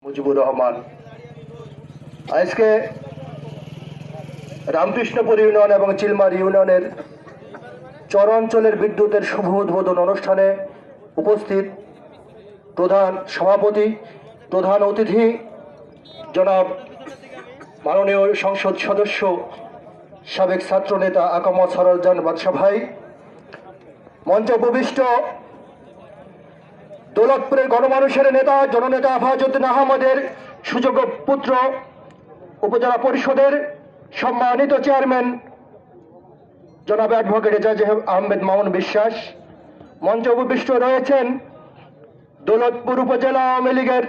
মুজিবুর রহমান আজকে রামকৃষ্ণপুর ইউনিয়ন এবং চিলমার ইউনিয়নের চর অঞ্চলের বিদ্যুতের শুভ উদ্বোধন অনুষ্ঠানে উপস্থিত প্রধান সভাপতি, প্রধান অতিথি জনাব মাননীয় সংসদ সদস্য সাবেক ছাত্রনেতা আকামা সরলজান বাদশা ভাই, মঞ্চে উপবিষ্ট দৌলতপুরের গণমানুষের নেতা জননেতা আফাজউদ্দিন আহমদের সুযোগ্য পুত্র, উপজেলা পরিষদের সম্মানিত চেয়ারম্যান জনাব অ্যাডভোকেট এজাজ আহমেদ মামুন বিশ্বাস, মঞ্চে উপবিষ্ট রয়েছেন দৌলতপুর উপজেলা আওয়ামী লীগের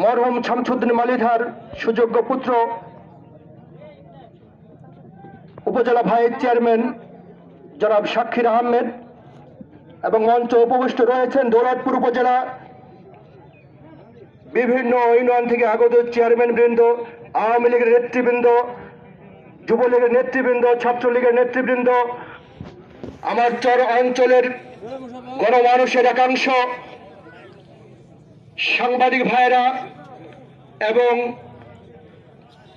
মরহুম শামসুদ্দিন মালিধার সুযোগ্য পুত্র, উপজেলা ভাইস চেয়ারম্যান জনাব সাক্ষীর আহমেদ, এবং মঞ্চে উপবিষ্ট রয়েছেন দৌলতপুর উপজেলা বিভিন্ন ইউনিয়ন থেকে আগত চেয়ারম্যান বৃন্দ, আওয়ামী লীগের নেতৃবৃন্দ, যুবলীগের নেতৃবৃন্দ, ছাত্রলীগের নেতৃবৃন্দ, আমার চর অঞ্চলের গণমানুষের একাংশ, সাংবাদিক ভাইরা এবং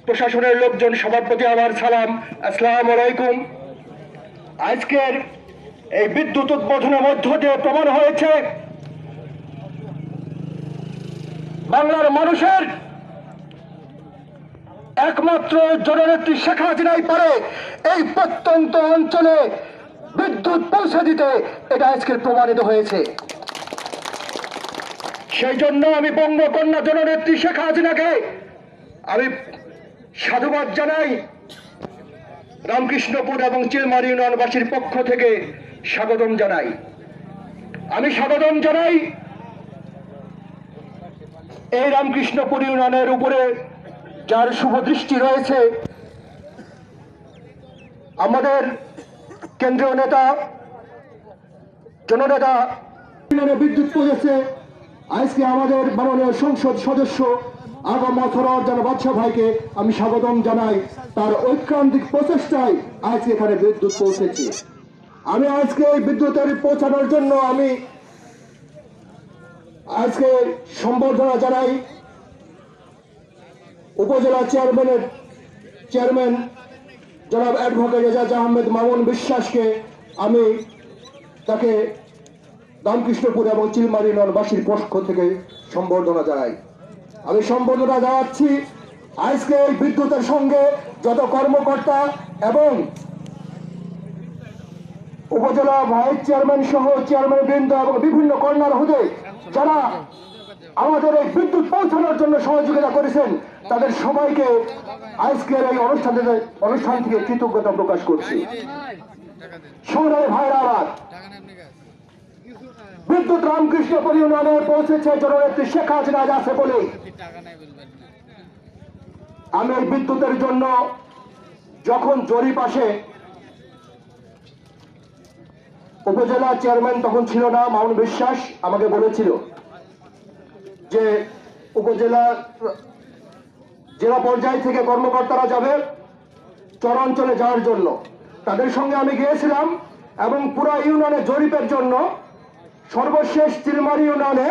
প্রশাসনের লোকজন, সবার প্রতি আমার সালাম, আসসালামু আলাইকুম। আজকের এই বিদ্যুৎ উদ্বোধনের মধ্য দিয়ে প্রমাণ হয়েছে বাংলার মানুষের একমাত্র জননেত্রী শেখ হাসিনাই পারে এই প্রত্যন্ত অঞ্চলে বিদ্যুৎ পৌঁছে দিতে। এটা আজকে প্রমাণিত হয়েছে। সেই জন্য আমি বঙ্গকন্যা জননেত্রী শেখ হাসিনাকে আমি সাধুবাদ জানাই। রামকৃষ্ণপুর এবং চিলমার ইউনিয়নবাসীর পক্ষ থেকে স্বাগতম জানাই। আমি স্বাগতম জানাই এই রামকৃষ্ণপুর ইউনিয়নের উপরে যার শুভ দৃষ্টি রয়েছে, আমাদের কেন্দ্রীয় নেতা জননেতা বিদ্যুৎ পৌঁছেছে। আজকে আমাদের মাননীয় সংসদ সদস্য আগামা সরলজান বাদশা ভাইকে আমি স্বাগতম জানাই। তার ঐকান্তিক প্রচেষ্টায় আজকে এখানে বিদ্যুৎ পৌঁছেছে। আমি আজকে এই বিদ্যুতের পৌঁছানোর জন্য আমি আজকে সম্বর্ধনা জানাই উপজেলা চেয়ারম্যান জনাব অ্যাডভোকেট এজাজ আহমেদ মামুন বিশ্বাসকে। আমি তাকে রামকৃষ্ণপুর এবং চিলমার ইউনিয়নবাসীর পক্ষ থেকে সম্বর্ধনা জানাই। আমি সম্বর্ধনা জানাচ্ছি আজকে এই বিদ্যুতের সঙ্গে যত কর্মকর্তা এবং উপজেলা ভাইস চেয়ারম্যান সহ চেয়ারম্যান বৃন্দ এবং বিভিন্ন কর্নার হুদে যারা আমাদের এই বিদ্যুৎ পৌঁছানোর জন্য সহযোগিতা করেছেন, তাদের সবাইকে আজকের এই অনুষ্ঠান থেকে কৃতজ্ঞতা প্রকাশ করছি। সংগ্রামী ভাইরা, আবার বিদ্যুৎ রামকৃষ্ণপুর ইউনিয়নে পৌঁছেছে জননেত্রী শেখ হাসিনা আছে বলে আমি এই বিদ্যুতের জন্য যখন জরিপ আসে, উপজেলা চেয়ারম্যান তখন ছিল না, মামুন বিশ্বাস আমাকে বলেছিল যে জেলা পর্যায় থেকে কর্মকর্তারা যাবে চর অঞ্চলে যাওয়ার জন্য। তাদের সঙ্গে আমি গিয়েছিলাম এবং পুরো ইউনিয়নে জরিপের জন্য সর্বশেষ চিলমার ইউনিয়নে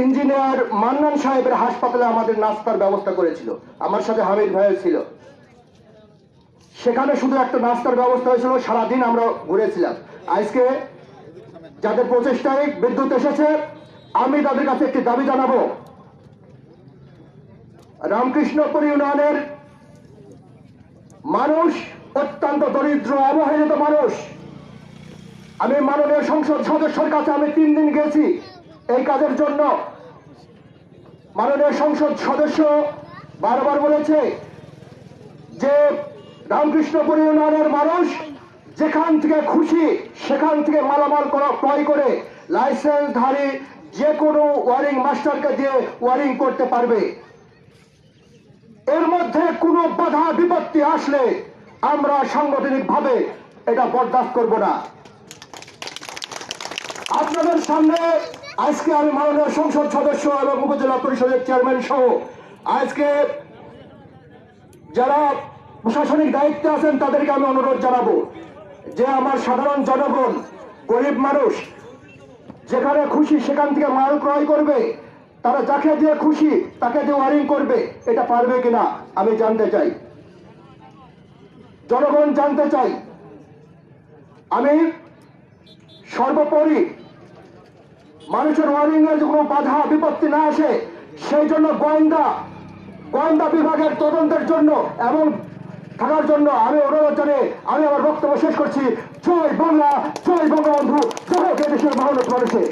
ইঞ্জিনিয়ার মান্নান সাহেবের হাসপাতালে আমাদের নাস্তার ব্যবস্থা করেছিল। আমার সাথে হামিদ ভাইও ছিল। সেখানে শুধু একটা নাস্তার ব্যবস্থা হয়েছিল, সারাদিন আমরা ঘুরেছিলাম। আজকে যাদের প্রচেষ্টায় বিদ্যুৎ এসেছে, আমি তাদের কাছে একটি দাবি জানাবো। রামকৃষ্ণপুর ইউনিয়নের মানুষ অত্যন্ত দরিদ্র, অবহেলিত মানুষ। আমি মাননীয় সংসদ সদস্যের কাছে আমি 3 দিন গেছি এই কাজের জন্য। মাননীয় সংসদ সদস্য বারবার বলেছে যে রামকৃষ্ণপুর ইউনিয়নের মানুষ যেখান থেকে খুশি সেখান থেকে মালামাল ক্রয় করে লাইসেন্সধারী যে কোনো ওয়ারিং মাস্টারকে দিয়ে ওয়ারিং করতে পারবে। এর মধ্যে কোনো বাধা বিপত্তি আসলে আমরা সাংগঠনিকভাবে এটা বরদাস্ত করব না। আপনাদের সামনে আজকে আমি মাননীয় সংসদ সদস্য এবং উপজেলা পরিষদের চেয়ারম্যান সহ আজকে যারা প্রশাসনিক দায়িত্বে আছেন তাদেরকে আমি অনুরোধ জানাবো যে আমার সাধারণ জনগণ, গরিব মানুষ যেখানে খুশি সেখান থেকে মাল ক্রয় করবে, তারা যাকে দিয়ে খুশি তাকে দিয়ে ওয়ারিং করবে, এটা পারবে কিনা আমি জানতে চাই, জনগণ জানতে চাই। আমি সর্বোপরি মানুষের ওয়ারিং এর কোনো বাধা বিপত্তি না আসে সেই জন্য গোয়েন্দা বিভাগের তদন্তের জন্য এবং থাকার জন্য আমি অনুরোধ জানিয়ে আমি আমার বক্তব্য শেষ করছি। জয় বাংলা, জয় বঙ্গবন্ধু, জয় দেশের মহান মানুষের।